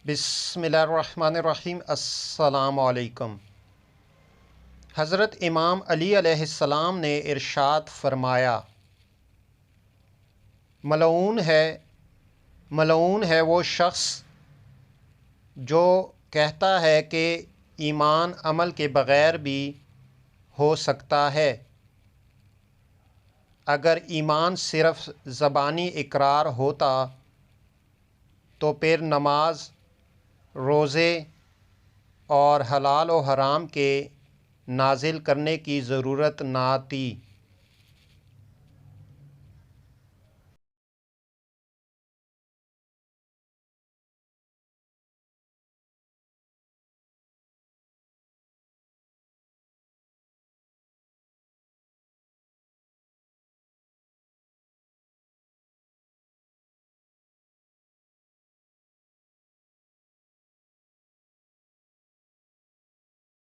بسم اللہ الرحمن الرحیم۔ السلام علیکم۔ حضرت امام علی علیہ السلام نے ارشاد فرمایا، ملعون ہے وہ شخص جو کہتا ہے کہ ایمان عمل کے بغیر بھی ہو سکتا ہے۔ اگر ایمان صرف زبانی اقرار ہوتا تو پھر نماز، روزے اور حلال و حرام کے نازل کرنے کی ضرورت نہ تھی۔